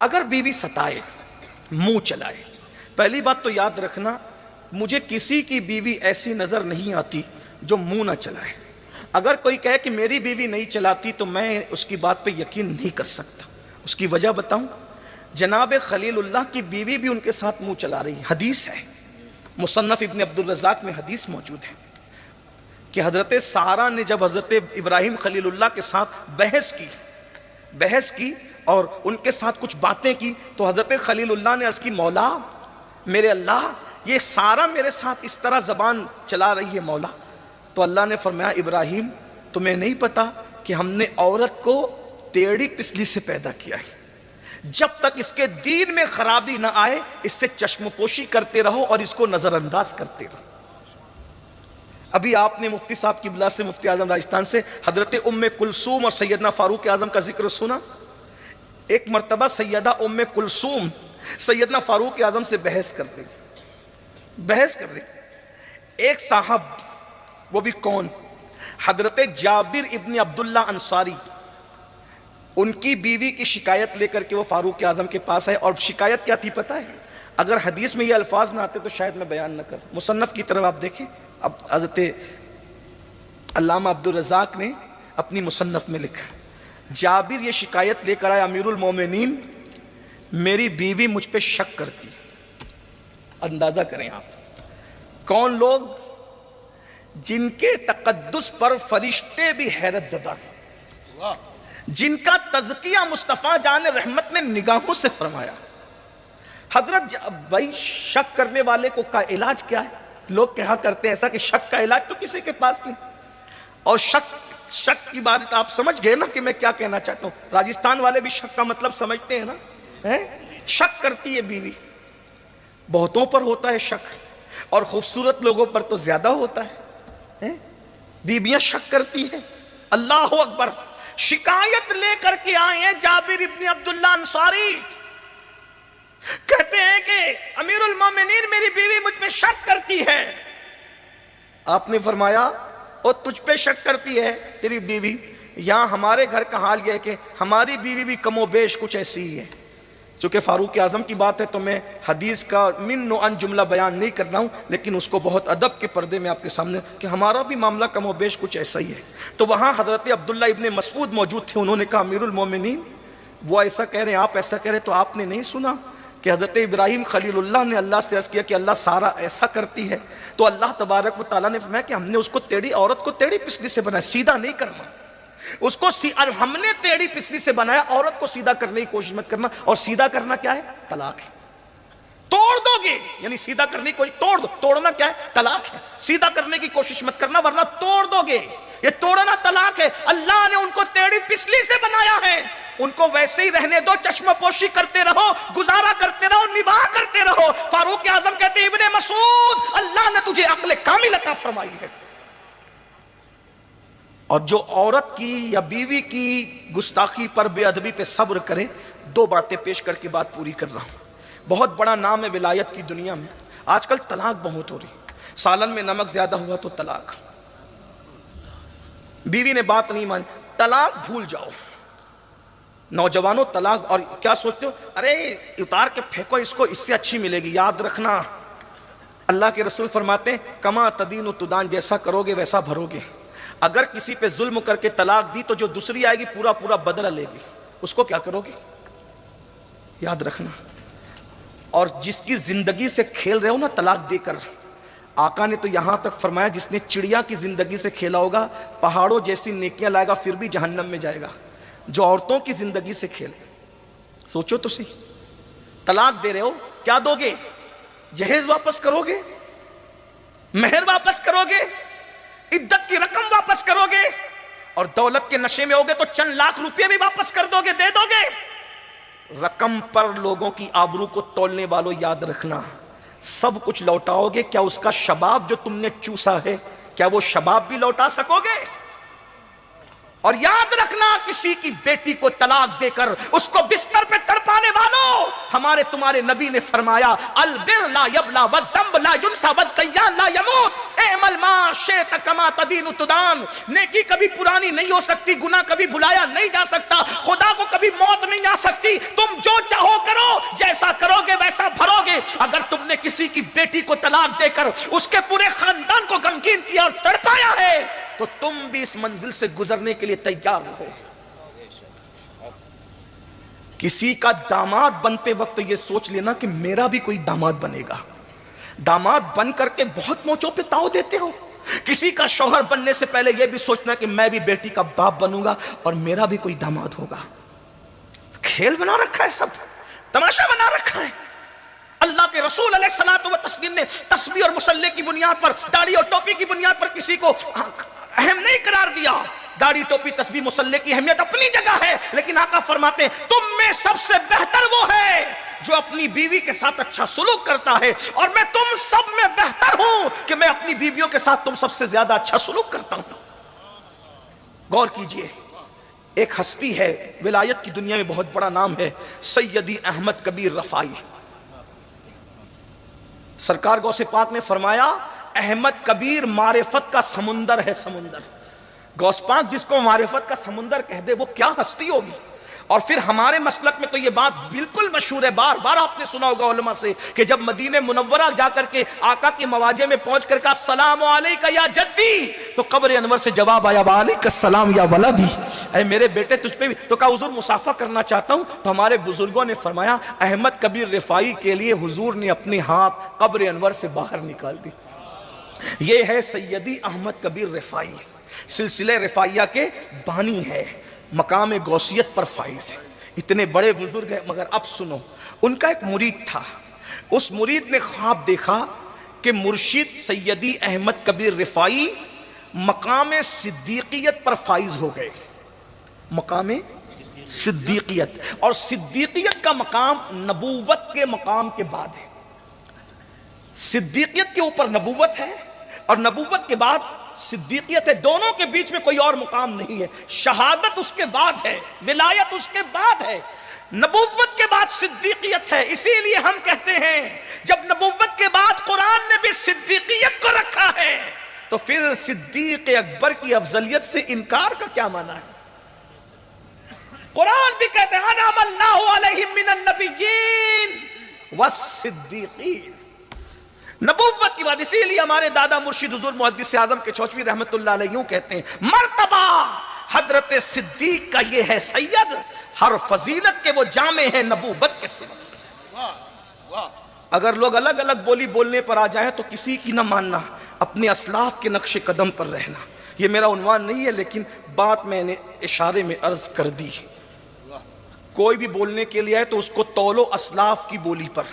اگر بیوی ستائے، منہ چلائے، پہلی بات تو یاد رکھنا مجھے کسی کی بیوی ایسی نظر نہیں آتی جو منہ نہ چلائے۔ اگر کوئی کہے کہ میری بیوی نہیں چلاتی تو میں اس کی بات پہ یقین نہیں کر سکتا۔ اس کی وجہ بتاؤں، جناب خلیل اللہ کی بیوی بھی ان کے ساتھ منہ چلا رہی، حدیث ہے، مصنف ابن عبد الرزاق میں حدیث موجود ہے کہ حضرت سارہ نے جب حضرت ابراہیم خلیل اللہ کے ساتھ بحث کی اور ان کے ساتھ کچھ باتیں کی تو حضرت خلیل اللہ نے عرض کی، مولا میرے اللہ، یہ سارہ میرے ساتھ اس طرح زبان چلا رہی ہے مولا۔ تو اللہ نے فرمایا، ابراہیم تمہیں نہیں پتا کہ ہم نے عورت کو ٹیڑھی پسلی سے پیدا کیا ہے، جب تک اس کے دین میں خرابی نہ آئے اس سے چشم پوشی کرتے رہو اور اس کو نظر انداز کرتے رہو۔ ابھی آپ نے مفتی صاحب کی بلا سے، مفتی اعظم راجستھان سے، حضرت ام کلثوم اور سیدنا فاروق اعظم کا ذکر سنا۔ ایک مرتبہ سیدہ ام کلثوم سیدنا فاروق اعظم سے بحث کر رہی، ایک صاحب، وہ بھی کون، حضرت جابر ابن عبداللہ انصاری، ان کی بیوی کی شکایت لے کر کے وہ فاروق اعظم کے پاس ہے، اور شکایت کیا تھی پتہ ہے؟ اگر حدیث میں یہ الفاظ نہ آتے تو شاید میں بیان نہ کروں۔ مصنف کی طرف آپ دیکھیں، اب حضرت علامہ عبد الرزاق نے اپنی مصنف میں لکھا، جابر یہ شکایت لے کر آئے، امیر المومنین میری بیوی مجھ پہ شک کرتی۔ اندازہ کریں آپ، کون لوگ؟ جن کے تقدس پر فرشتے بھی حیرت زدہ ہیں، جن کا تزکیہ مصطفیٰ جان رحمت نے نگاہوں سے فرمایا۔ حضرت بھائی شک کرنے والے کو کا علاج کیا ہے؟ لوگ کہا کرتے ہیں ایسا کہ شک کا علاج تو کسی کے پاس نہیں، اور شک کی بات آپ سمجھ گئے نا کہ میں کیا کہنا چاہتا ہوں۔ راجستھان والے بھی شک کا مطلب سمجھتے ہیں نا، شک کرتی ہے بیوی، بہتوں پر ہوتا ہے شک، اور خوبصورت لوگوں پر تو زیادہ ہوتا ہے، بیویاں شک کرتی ہیں۔ اللہ اکبر، شکایت لے کر کے آئے ہیں جابر ابن عبداللہ انصاری، کہتے ہیں کہ امیر المومنین میری بیوی مجھ پہ شک کرتی ہے۔ آپ نے فرمایا، اور تجھ پہ شک کرتی ہے تیری بیوی؟ یہاں ہمارے گھر کا حال یہ ہے کہ ہماری بیوی بھی کم و بیش کچھ ایسی ہی ہے۔ چونکہ فاروق اعظم کی بات ہے تو میں حدیث کا من و ان جملہ بیان نہیں کر رہا ہوں، لیکن اس کو بہت ادب کے پردے میں آپ کے سامنے کہ ہمارا بھی معاملہ کم و بیش کچھ ایسا ہی ہے۔ تو وہاں حضرت عبداللہ ابن مسعود موجود تھے، انہوں نے کہا، امیر المومنین وہ ایسا کہہ رہے ہیں، آپ ایسا کہہ رہے ہیں، تو آپ نے نہیں سنا کہ حضرت ابراہیم خلیل اللہ نے اللہ سے عرض کیا کہ اللہ سارا ایسا کرتی ہے، تو اللہ تبارک و تعالیٰ نے فرمایا کہ ہم نے اس کو عورت کو ٹیڑھی پسلی سے بنایا، سیدھا نہیں کرنا اس کو، ہم نے ٹیڑھی پسلی سے بنایا، عورت کو سیدھا کرنے کی کوشش مت کرنا۔ اور سیدھا کرنا کیا ہے؟ طلاق ہے۔ توڑ دو گے یعنی سیدھا کرنے کی کوشش، توڑنا کیا ہے؟ طلاق ہے۔ سیدھا کرنے کی کوشش مت کرنا ورنہ توڑ دو گے، یہ توڑنا طلاق ہے۔ اللہ نے ان کو ٹیڑھی پسلی سے بنایا ہے، ان کو ویسے ہی رہنے دو، چشم پوشی کرتے رہو، گزارا کرتے رہو، نباہ کرتے رہو۔ فاروق اعظم کہتے ہیں، ابن مسعود اللہ نے تجھے عقل کامل عطا فرمائی ہے۔ اور جو عورت کی یا بیوی کی گستاخی پر، بے ادبی پہ صبر کرے، دو باتیں پیش کر کے بات پوری کر رہا ہوں۔ بہت بڑا نام ہے ولایت کی دنیا میں، آج کل طلاق بہت ہو رہی، سالن میں نمک زیادہ ہوا تو طلاق، بیوی نے بات نہیں مانی، طلاق بھول جاؤ۔ نوجوانوں طلاق، اور کیا سوچتے ہو؟ ارے اتار کے پھینکو اس کو، اس سے اچھی ملے گی۔ یاد رکھنا اللہ کے رسول فرماتے ہیں، کما تدین تدان، جیسا کرو گے ویسا بھرو گے۔ اگر کسی پہ ظلم کر کے طلاق دی تو جو دوسری آئے گی پورا بدلہ لے گی، اس کو کیا کرو گے؟ یاد رکھنا۔ اور جس کی زندگی سے کھیل رہے ہو نا طلاق دے کر، آقا نے تو یہاں تک فرمایا جس نے چڑیا کی زندگی سے کھیلا ہوگا، پہاڑوں جیسی نیکیاں لائے گا پھر بھی جہنم میں جائے گا۔ جو عورتوں کی زندگی سے کھیلے، سوچو تو صحیح، طلاق دے رہے ہو، کیا دو گے؟ جہیز واپس کرو گے؟ مہر واپس کرو گے؟ عدت کی رقم واپس کرو گے؟ اور دولت کے نشے میں ہوگے تو چند لاکھ روپے بھی واپس کر دو گے، دے دو گے؟ رقم پر لوگوں کی آبرو کو تولنے والوں، یاد رکھنا سب کچھ لوٹاؤ گے، کیا اس کا شباب جو تم نے چوسا ہے کیا وہ شباب بھی لوٹا سکو گے؟ اور یاد رکھنا کسی کی بیٹی کو طلاق دے کر اس کو بستر پہ تڑپانے والوں، ہمارے تمہارے نبی نے فرمایا، البر لا یبلا والذنب لا ینسى والدیان لا یموت، اعمل ما شئت کما تدین تدان۔ نیکی کبھی پرانی نہیں ہو سکتی، گناہ کبھی بھلایا نہیں جا سکتا، خدا کو کبھی موت نہیں آ سکتی، تم جو چاہو طلاق دے کر اس کے پورے خاندان کو غمگین کیا اور تڑپایا ہے، تو تم بھی اس منزل سے گزرنے کے لیے تیار رہو۔ کسی کا داماد بنتے وقت یہ سوچ لینا کہ میرا بھی کوئی داماد بنے گا۔ داماد بن کر کے بہت موچوں پہ تاؤ دیتے ہو۔ کسی کا شوہر بننے سے پہلے یہ بھی سوچنا کہ میں بھی بیٹی کا باپ بنوں گا اور میرا بھی کوئی داماد ہوگا۔ کھیل بنا رکھا ہے، سب تماشا بنا رکھا ہے۔ اللہ کے رسول علیہ الصلوۃ والتسلیم نے تسبیح اور مصلی کی بنیاد پر، داڑھی اور ٹوپی کی بنیاد پر کسی کو اہم نہیں قرار دیا۔ داڑھی ٹوپی تسبیح مصلی کی اہمیت اپنی جگہ ہے، لیکن آقا فرماتے ہیں تم میں سب سے بہتر وہ ہے جو اپنی بیوی کے ساتھ اچھا سلوک کرتا ہے، اور میں تم سب میں بہتر ہوں کہ میں اپنی بیویوں کے ساتھ تم سب سے زیادہ اچھا سلوک کرتا ہوں۔ غور کیجئے، ایک ہستی ہے، ولایت کی دنیا میں بہت بڑا نام ہے، سیدی احمد کبیر رفائی۔ سرکار غوث پاک نے فرمایا احمد کبیر معرفت کا سمندر ہے، سمندر۔ غوث پاک جس کو معرفت کا سمندر کہہ دے وہ کیا ہستی ہوگی۔ اور پھر ہمارے مسلک میں تو یہ بات بالکل مشہور ہے، بار بار آپ نے سنا ہوگا علماء سے کہ جب مدینہ منورہ جا کر کے آقا کے مواجہ میں پہنچ کر کہا السلام علیکہ یا جدی، تو قبر انور سے جواب آیا وعلیکہ السلام یا ولدی، اے میرے بیٹے تجھ پہ بھی۔ تو کہا حضور مصافحہ کرنا چاہتا ہوں، تو ہمارے بزرگوں نے فرمایا احمد کبیر رفائی کے لیے حضور نے اپنے ہاتھ قبر انور سے باہر نکال دی۔ یہ ہے سیدی احمد کبیر رفائی، سلسلہ رفائیہ کے بانی ہے، مقام غوثیت پر فائز ہے، اتنے بڑے بزرگ ہیں۔ مگر اب سنو، ان کا ایک مرید تھا، اس مرید نے خواب دیکھا کہ مرشد سیدی احمد کبیر رفائی مقام صدیقیت پر فائز ہو گئے۔ مقام صدیقیت، اور صدیقیت کا مقام نبوت کے مقام کے بعد ہے۔ صدیقیت کے اوپر نبوت ہے اور نبوت کے بعد صدیقیت ہے، دونوں کے بیچ میں کوئی اور مقام نہیں ہے۔ شہادت اس کے بعد ہے، ولایت اس کے بعد ہے، نبوت کے بعد صدیقیت ہے۔ اسی لیے ہم کہتے ہیں جب نبوت کے بعد قرآن نے بھی صدیقیت کو رکھا ہے تو پھر صدیق اکبر کی افضلیت سے انکار کا کیا معنی ہے؟ قرآن بھی کہتے ہیں انعم اللہ علیہم من النبیین والصدیقین، نبوت کی بات۔ اسی لیے ہمارے دادا مرشد حضور محدث اعظم کے چوچوی رحمت اللہ علیہ یوں کہتے ہیں مرتبہ حضرت صدیق کا یہ ہے سید، ہر فضیلت کے وہ جامع ہے نبوت کے سوا۔ اگر لوگ الگ الگ بولی بولنے پر آ جائیں تو کسی کی نہ ماننا، اپنے اسلاف کے نقش قدم پر رہنا۔ یہ میرا عنوان نہیں ہے لیکن بات میں نے اشارے میں عرض کر دی۔ کوئی بھی بولنے کے لیے آئے تو اس کو تولو اسلاف کی بولی پر،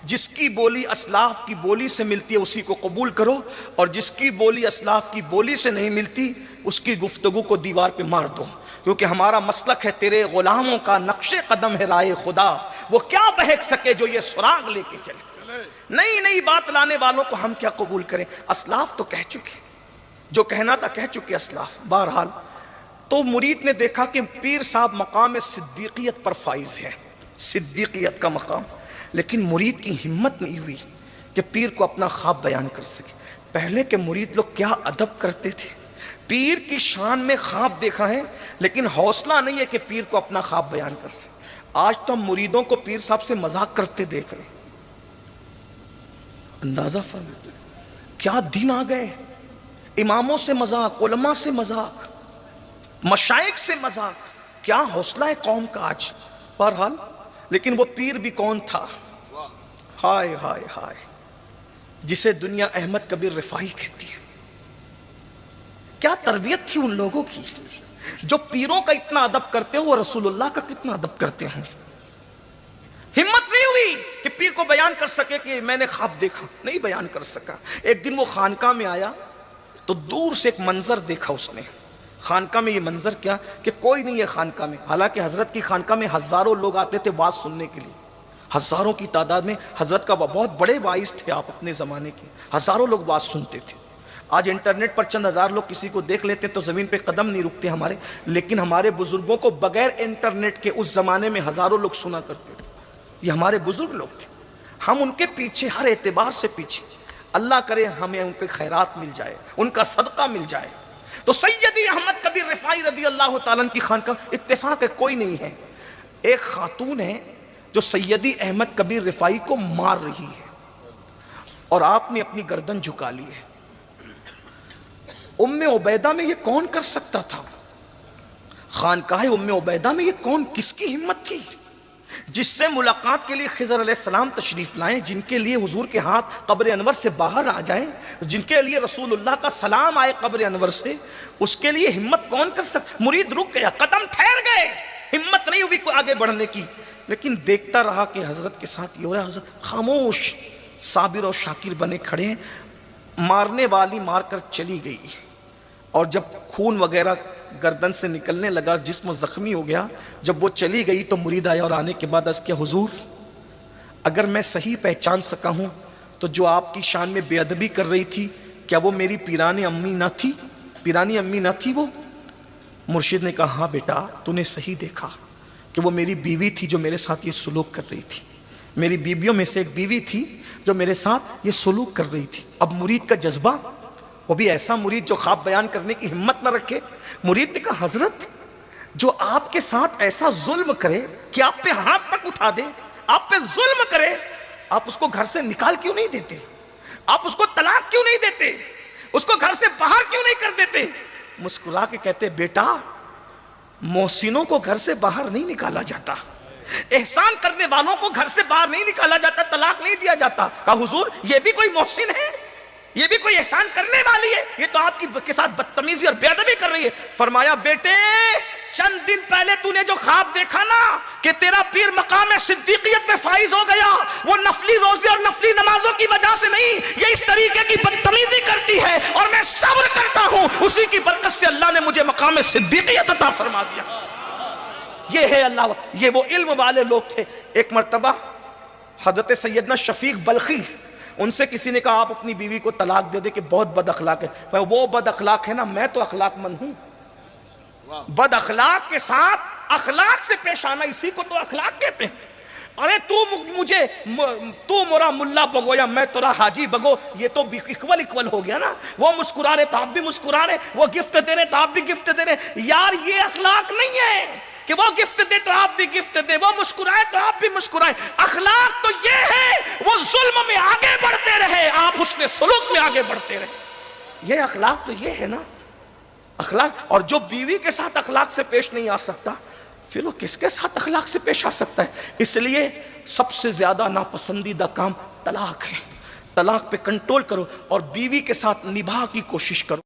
جس کی بولی اسلاف کی بولی سے ملتی ہے اسی کو قبول کرو، اور جس کی بولی اسلاف کی بولی سے نہیں ملتی اس کی گفتگو کو دیوار پہ مار دو، کیونکہ ہمارا مسلک ہے تیرے غلاموں کا نقش قدم ہے رائے خدا، وہ کیا بہک سکے جو یہ سراغ لے کے چلے۔ نئی نئی بات لانے والوں کو ہم کیا قبول کریں؟ اسلاف تو کہہ چکے، جو کہنا تھا کہہ چکے اسلاف۔ بہرحال تو مرید نے دیکھا کہ پیر صاحب مقام صدیقیت پر فائز ہے، صدیقیت کا مقام، لیکن مرید کی ہمت نہیں ہوئی کہ پیر کو اپنا خواب بیان کر سکے۔ پہلے کے مرید لوگ کیا ادب کرتے تھے، پیر کی شان میں خواب دیکھا ہے لیکن حوصلہ نہیں ہے کہ پیر کو اپنا خواب بیان کر سکے۔ آج تو ہم مریدوں کو پیر صاحب سے مذاق کرتے دیکھ رہے ہیں۔ اندازہ فرمائیں کیا دن آ گئے، اماموں سے مذاق، علماء سے مذاق، مشائخ سے مذاق، کیا حوصلہ ہے قوم کا آج۔ بہرحال لیکن وہ پیر بھی کون تھا، ہائے ہائے ہائے، جسے دنیا احمد کبیر رفائی کہتی ہے۔ کیا تربیت تھی ان لوگوں کی، جو پیروں کا اتنا ادب کرتے ہو وہ رسول اللہ کا کتنا ادب کرتے ہیں۔ ہمت نہیں ہوئی کہ پیر کو بیان کر سکے کہ میں نے خواب دیکھا، نہیں بیان کر سکا۔ ایک دن وہ خانقاہ میں آیا تو دور سے ایک منظر دیکھا اس نے۔ خانقاہ میں یہ منظر کیا کہ کوئی نہیں ہے خانقاہ میں، حالانکہ حضرت کی خانقاہ میں ہزاروں لوگ آتے تھے واعظ سننے کے لیے، ہزاروں کی تعداد میں۔ حضرت کا بہت بڑے واعظ تھے آپ اپنے زمانے کے، ہزاروں لوگ واعظ سنتے تھے۔ آج انٹرنیٹ پر چند ہزار لوگ کسی کو دیکھ لیتے تو زمین پہ قدم نہیں رکتے ہمارے، لیکن ہمارے بزرگوں کو بغیر انٹرنیٹ کے اس زمانے میں ہزاروں لوگ سنا کرتے تھے۔ یہ ہمارے بزرگ لوگ تھے، ہم ان کے پیچھے ہر اعتبار سے پیچھے۔ اللہ کرے ہمیں ان کے خیرات مل جائے، ان کا صدقہ مل جائے۔ تو سیدی احمد کبیر رفائی رضی اللہ تعالیٰ عنہ کی خانقاہ، اتفاق ہے کوئی نہیں ہے، ایک خاتون ہے جو سیدی احمد کبیر رفائی کو مار رہی ہے۔ اور آپ نے اپنی گردن جھکا لی ہے۔ ام عبیدہ میں یہ کون کر سکتا تھا؟ خانقاہ ام عبیدہ میں یہ کون، کس کی ہمت تھی جس سے ملاقات کے لیے خضر علیہ السلام تشریف لائیں، جن کے لیے حضور کے ہاتھ قبر انور سے باہر آ جائیں، جن کے لیے رسول اللہ کا سلام آئے قبر انور سے، اس کے لیے ہمت کون کر سکتا؟ مرید رک گیا، قدم ٹھہر گئے، ہمت نہیں ہوئی کوئی آگے بڑھنے کی، لیکن دیکھتا رہا کہ حضرت کے ساتھ یہ ہو رہا ہے۔ حضرت خاموش صابر اور شاکر بنے کھڑے ہیں۔ مارنے والی مار کر چلی گئی، اور جب خون وغیرہ گردن سے نکلنے لگا، جسم زخمی ہو گیا، جب وہ چلی گئی تو مرید آیا اور آنے کے بعد عرض کیا، حضور اگر میں صحیح پہچان سکا ہوں تو جو آپ کی شان میں بے ادبی کر رہی تھی، کیا وہ میری پیرانی امی نہ تھی؟ پیرانی امی نہ تھی وہ؟ مرشد نے کہا ہاں بیٹا، تو نے صحیح دیکھا کہ وہ میری بیوی تھی جو میرے ساتھ یہ سلوک کر رہی تھی، میری بیویوں میں سے ایک بیوی تھی جو میرے ساتھ یہ سلوک کر رہی تھی۔ اب مرید کا جذبہ، وہ بھی ایسا مرید جو خواب بیان کرنے کی ہمت نہ رکھے، مرید نے کہا حضرت جو آپ کے ساتھ ایسا ظلم کرے کہ آپ پہ ہاتھ تک اٹھا دے، آپ پہ ظلم کرے، آپ اس کو گھر سے نکال کیوں نہیں دیتے؟ آپ اس کو طلاق کیوں نہیں دیتے؟ اس کو گھر سے باہر کیوں نہیں کر دیتے؟ مسکرا کے کہتے بیٹا محسنوں کو گھر سے باہر نہیں نکالا جاتا، احسان کرنے والوں کو گھر سے باہر نہیں نکالا جاتا، طلاق نہیں دیا جاتا۔ کہا حضور یہ بھی کوئی محسن ہے، یہ بھی کوئی احسان کرنے والی ہے، یہ تو آپ کے ساتھ بدتمیزی اور بے ادبی کر رہی ہے۔ فرمایا بیٹے چند دن پہلے تو نے جو خواب دیکھا نا کہ تیرا پیر مقام صدیقیت میں فائز ہو گیا، وہ نفلی روزے اور نفلی نمازوں کی وجہ سے نہیں، یہ اس طریقے کی بدتمیزی کرتی ہے اور میں صبر کرتا ہوں، اسی کی برکت سے اللہ نے مجھے مقام صدیقیت عطا فرما دیا۔ یہ ہے اللہ، یہ وہ علم والے لوگ تھے۔ ایک مرتبہ حضرت سیدنا شفیق بلخی، ان سے کسی نے کہا آپ اپنی بیوی کو طلاق دے دے کہ بہت بد اخلاق ہے۔ وہ بد اخلاق ہے نا، میں تو اخلاق مند ہوں۔ بد اخلاق کے ساتھ اخلاق سے پیش آنا، اسی کو تو اخلاق کہتے ہیں۔ ارے تو مرا ملا بگو یا میں تورا حاجی بگو، یہ تو اکول ہو گیا نا۔ وہ مسکرا رہے تو آپ بھی مسکرا رہے، وہ گفٹ دے رہے تو آپ بھی گفٹ دے رہے۔ یار یہ اخلاق نہیں ہے کہ وہ گفٹ دے تو آپ بھی گفٹ دے، وہ مسکرائے تو آپ بھی مسکرائے۔ اخلاق تو یہ ہے وہ ظلم میں آگے بڑھتے رہے، آپ حسن سلوک میں آگے بڑھتے رہے۔ یہ اخلاق تو یہ ہے نا اخلاق۔ اور جو بیوی کے ساتھ اخلاق سے پیش نہیں آ سکتا، پھر وہ کس کے ساتھ اخلاق سے پیش آ سکتا ہے؟ اس لیے سب سے زیادہ ناپسندیدہ کام طلاق ہے۔ طلاق پہ کنٹرول کرو اور بیوی کے ساتھ نبھا کی کوشش کرو۔